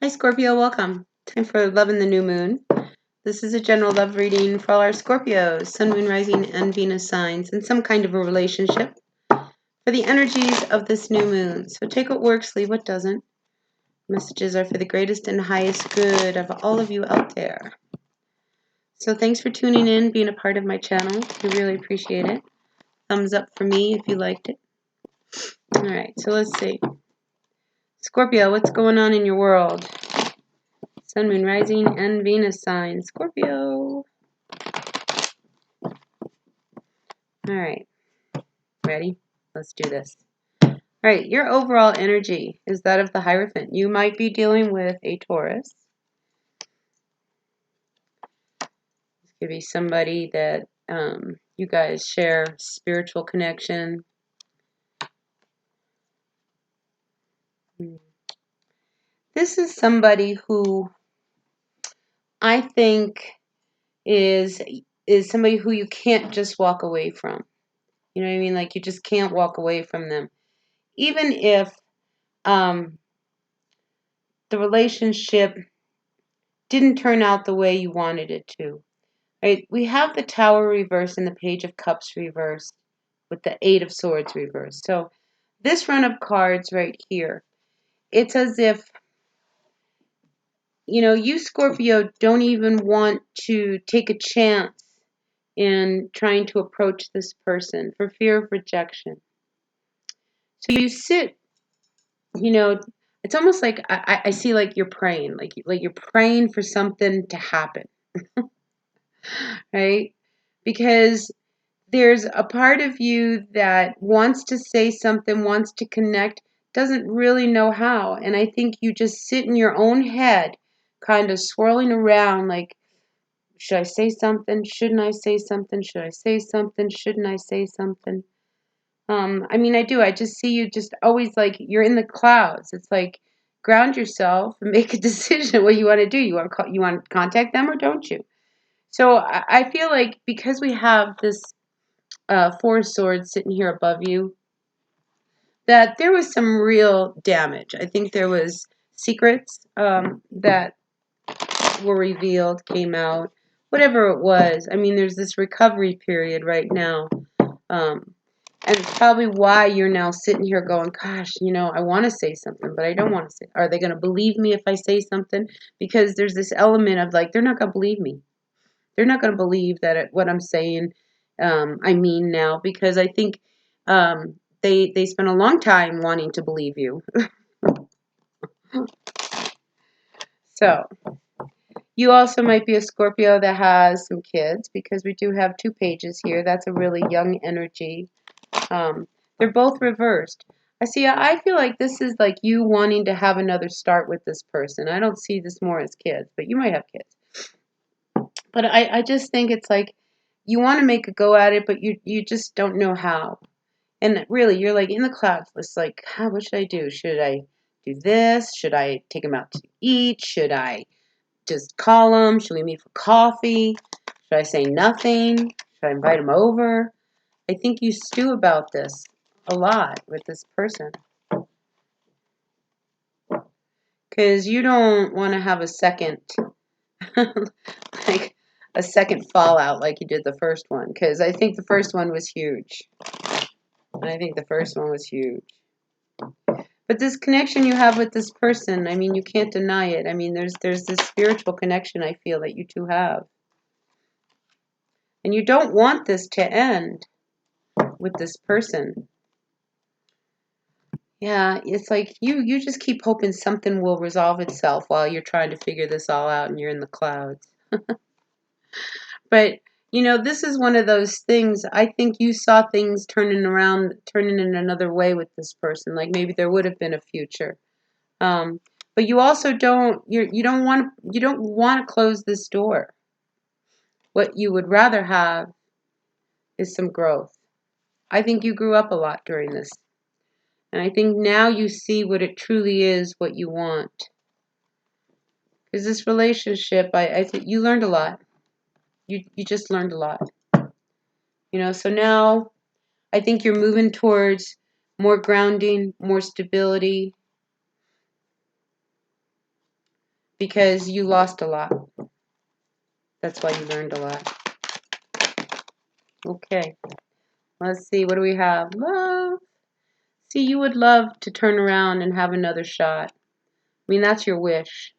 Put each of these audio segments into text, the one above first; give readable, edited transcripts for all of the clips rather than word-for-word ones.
Hi Scorpio, welcome. Time for love in the new moon. This is a general love reading for all our Scorpios, Sun, Moon, Rising, and Venus signs, and some kind of a relationship for the energies of this new moon. So take what works, leave what doesn't. Messages are for the greatest and highest good of all of you out there. So thanks for tuning in, being a part of my channel. I really appreciate it. Thumbs up for me if you liked it. All right, so let's see. Scorpio, what's going on in your world? Sun, Moon, Rising, and Venus sign. Scorpio. All right. Ready? Let's do this. All right. Your overall energy is that of the Hierophant. You might be dealing with a Taurus. This could be somebody that you guys share spiritual connection. This is somebody who I think is somebody who you can't just walk away from. You know what I mean? Like you just can't walk away from them. Even if the relationship didn't turn out the way you wanted it to. Right? We have the Tower reversed and the Page of Cups reversed with the Eight of Swords reversed. So this run of cards right here, it's as if, you know, you Scorpio don't even want to take a chance in trying to approach this person for fear of rejection. So you sit, you know, it's almost like I see like you're praying, like you're praying for something to happen, right? Because there's a part of you that wants to say something, wants to connect, doesn't really know how. And I think you just sit in your own head, kind of swirling around like, should I say something? Shouldn't I say something? Should I say something? Shouldn't I say something? I mean, I do. I just see you just always like you're in the clouds. It's like ground yourself and make a decision what you want to do. You want to contact them or don't you? So I feel like because we have this Four of Swords sitting here above you, that there was some real damage. I think there was secrets that were revealed, came out, whatever it was. I mean, there's this recovery period right now. And it's probably why you're now sitting here going, gosh, you know, I want to say something, but I don't want to say. Are they going to believe me if I say something? Because there's this element of like, they're not going to believe me. They're not going to believe that what I'm saying I mean now, because I think they spent a long time wanting to believe you. So you also might be a Scorpio that has some kids, because we do have two pages here. That's a really young energy. They're both reversed. I feel like this is like you wanting to have another start with this person. I don't see this more as kids, but you might have kids. But I just think it's like you want to make a go at it, but you just don't know how. And really, you're like in the clouds. It's like, what should I do? Should I do this? Should I take him out to eat? Should I just call him? Should we meet for coffee? Should I say nothing? Should I invite him over? I think you stew about this a lot with this person. Because you don't want to have a second, like a second fallout like you did the first one. Because I think the first one was huge. And I think the first one was huge. But this connection you have with this person, I mean, you can't deny it. I mean, there's this spiritual connection I feel that you two have. And you don't want this to end with this person. Yeah, it's like you just keep hoping something will resolve itself while you're trying to figure this all out and you're in the clouds. But, you know, this is one of those things. I think you saw things turning in another way with this person. Like maybe there would have been a future. But you also you don't want to close this door. What you would rather have is some growth. I think you grew up a lot during this. And I think now you see what it truly is, what you want. Because this relationship, I think you learned a lot. You just learned a lot. You know, so now I think you're moving towards more grounding, more stability. because you lost a lot. That's why you learned a lot. Okay. Let's see. What do we have? Love. See, you would love to turn around and have another shot. I mean, that's your wish.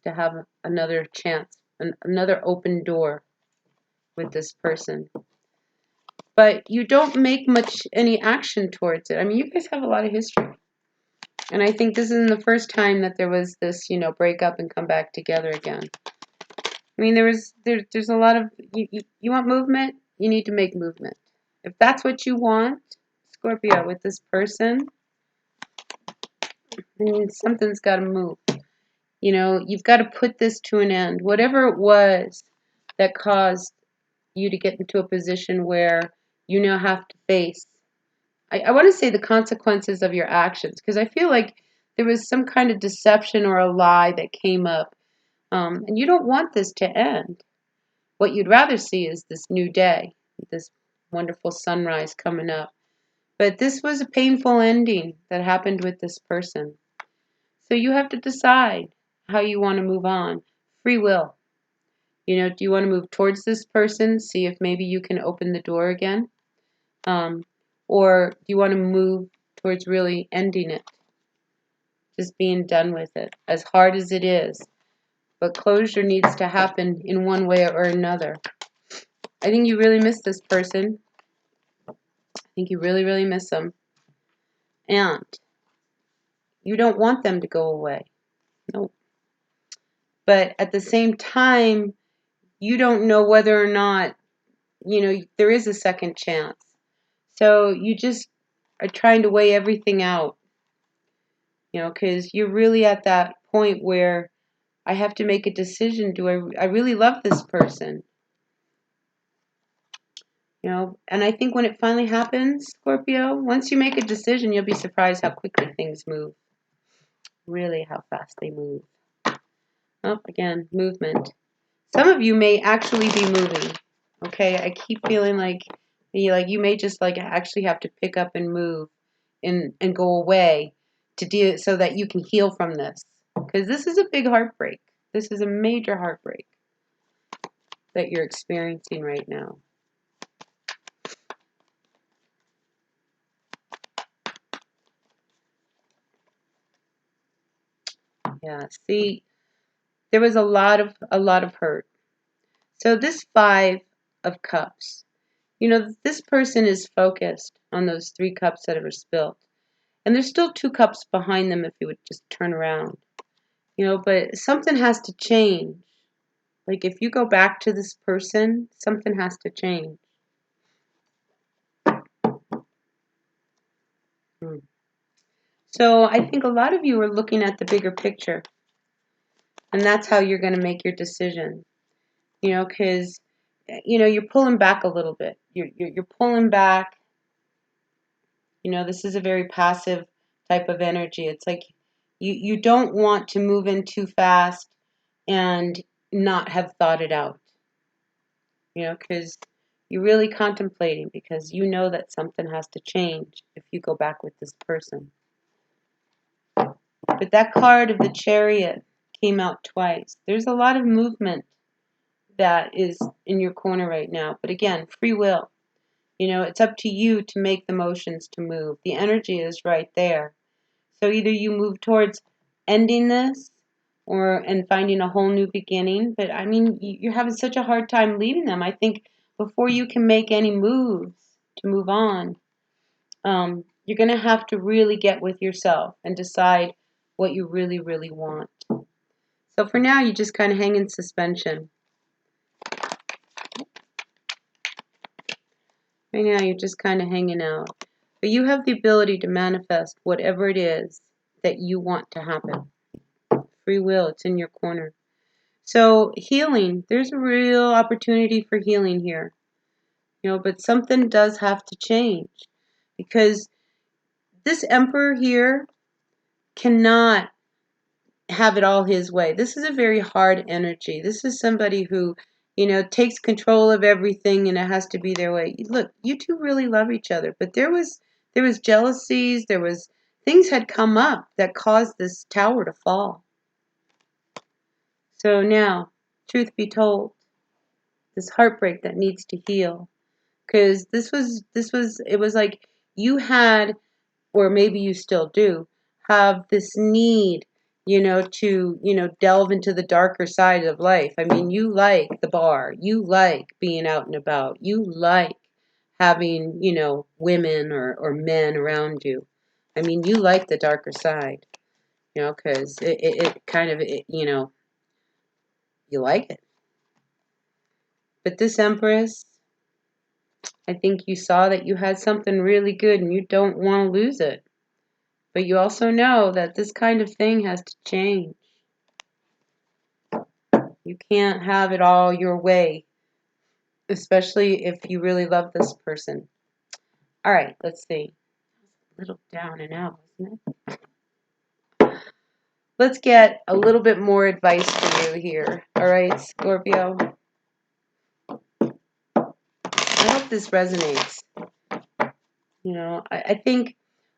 To have another chance, another open door with this person. But you don't make any action towards it. I mean, you guys have a lot of history. And I think this isn't the first time that there was this, break up and come back together again. I mean, there's a lot of, you want movement, you need to make movement. If that's what you want, Scorpio, with this person, then something's got to move. You've got to put this to an end. Whatever it was that caused you to get into a position where you now have to face, I want to say, the consequences of your actions, because I feel like there was some kind of deception or a lie that came up, and you don't want this to end. What you'd rather see is this new day, this wonderful sunrise coming up. But this was a painful ending that happened with this person. So you have to decide how you want to move on. Free will. Do you want to move towards this person, see if maybe you can open the door again? Or do you want to move towards really ending it? Just being done with it, as hard as it is. But closure needs to happen in one way or another. I think you really miss this person. I think you really, really miss them. And you don't want them to go away. No. But at the same time, you don't know whether or not, there is a second chance. So you just are trying to weigh everything out, because you're really at that point where I have to make a decision. Do I really love this person? And I think when it finally happens, Scorpio, once you make a decision, you'll be surprised how quickly things move. Really, how fast they move. Oh, again, movement. Some of you may actually be moving. Okay, I keep feeling like you may just actually have to pick up and move and go away to deal so that you can heal from this. Because this is a big heartbreak. This is a major heartbreak that you're experiencing right now. Yeah, see, there was a lot of hurt. So this 5 of Cups, this person is focused on those 3 cups that were spilled. And there's still 2 cups behind them if you would just turn around. But something has to change. Like if you go back to this person, something has to change. So I think a lot of you are looking at the bigger picture. And that's how you're going to make your decision. Because, you're pulling back a little bit. You're pulling back. This is a very passive type of energy. It's like you don't want to move in too fast and not have thought it out. Because you're really contemplating, because you know that something has to change if you go back with this person. But that card of the Chariot came out twice. There's a lot of movement that is in your corner right now. But again, free will. It's up to you to make the motions to move. The energy is right there. So either you move towards ending this and finding a whole new beginning. But I mean, you're having such a hard time leaving them. I think before you can make any moves to move on, you're going to have to really get with yourself and decide what you really, really want. So for now, you just kind of hang in suspension. Right now, you're just kind of hanging out. But you have the ability to manifest whatever it is that you want to happen. Free will, it's in your corner. So healing, there's a real opportunity for healing here. But something does have to change. Because this Emperor here cannot have it all his way. This is a very hard energy. This is somebody who, takes control of everything and it has to be their way. Look, you two really love each other, but there was jealousies, things had come up that caused this tower to fall. So now, truth be told, this heartbreak that needs to heal. Because it was like you had, or maybe you still do, have this need, to, delve into the darker side of life. I mean, you like the bar, you like being out and about, you like having, women or men around you. I mean, you like the darker side, because it kind of, you like it. But this Empress, I think you saw that you had something really good and you don't want to lose it. But you also know that this kind of thing has to change. You can't have it all your way, especially if you really love this person. All right, let's see. A little down and out, isn't it? Let's get a little bit more advice for you here. All right, Scorpio. I hope this resonates. I think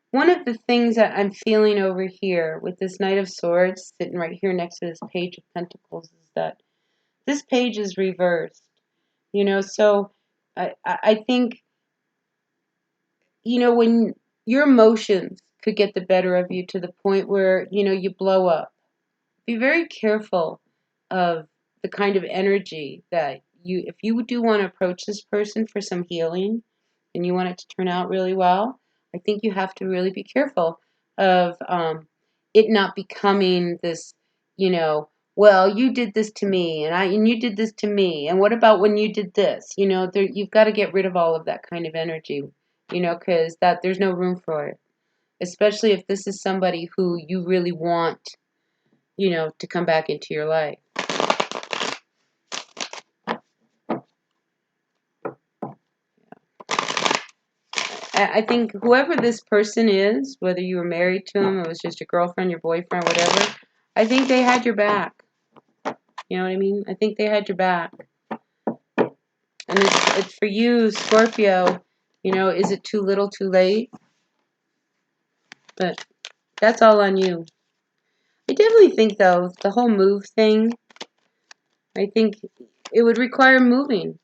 one of the things that I'm feeling over here with this Knight of Swords sitting right here next to this Page of Pentacles is that this page is reversed. So I think, when your emotions could get the better of you to the point where, you blow up, be very careful of the kind of energy that if you do want to approach this person for some healing and you want it to turn out really well, I think you have to really be careful of it not becoming this, well, you did this to me and you did this to me. And what about when you did this? You've got to get rid of all of that kind of energy, because there's no room for it, especially if this is somebody who you really want, to come back into your life. I think whoever this person is, whether you were married to them, it was just your girlfriend, your boyfriend, whatever, I think they had your back. You know what I mean? I think they had your back. And it's for you, Scorpio, is it too little too late? But that's all on you. I definitely think, though, the whole move thing, I think it would require moving.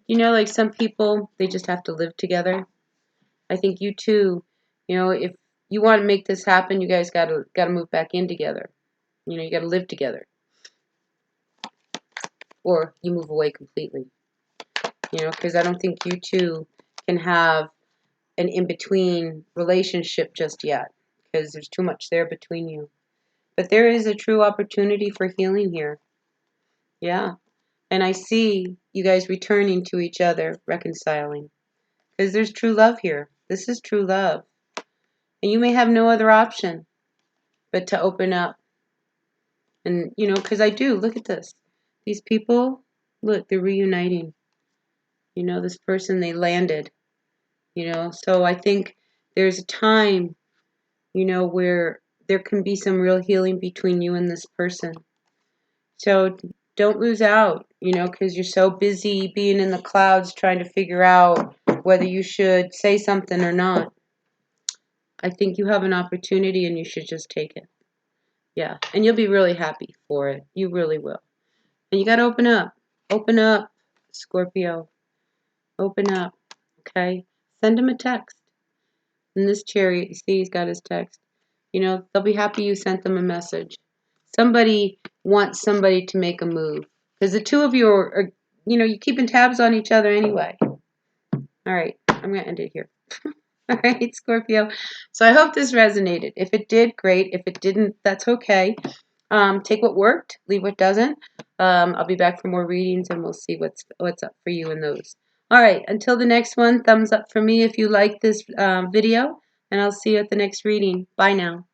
Like some people, they just have to live together. I think you too, if you want to make this happen, you guys gotta move back in together. You gotta live together. Or you move away completely. Because I don't think you two can have an in-between relationship just yet. Because there's too much there between you. But there is a true opportunity for healing here. Yeah. And I see you guys returning to each other, reconciling. Because there's true love here. This is true love. And you may have no other option but to open up. And, because I do. Look at this. These people, look, they're reuniting. This person, they landed. So I think there's a time, where there can be some real healing between you and this person. So don't lose out, because you're so busy being in the clouds trying to figure out whether you should say something or not. I think you have an opportunity and you should just take it. Yeah, and you'll be really happy for it. You really will. And you got to open up. Open up, Scorpio. Open up, okay? Send him a text. In this Chariot, you see he's got his text. They'll be happy you sent them a message. Somebody wants somebody to make a move. Because the two of you are, you're keeping tabs on each other anyway. All right, I'm going to end it here. All right, Scorpio. So I hope this resonated. If it did, great. If it didn't, that's okay. Take what worked, leave what doesn't. I'll be back for more readings, and we'll see what's up for you in those. All right, until the next one, thumbs up for me if you like this video, and I'll see you at the next reading. Bye now.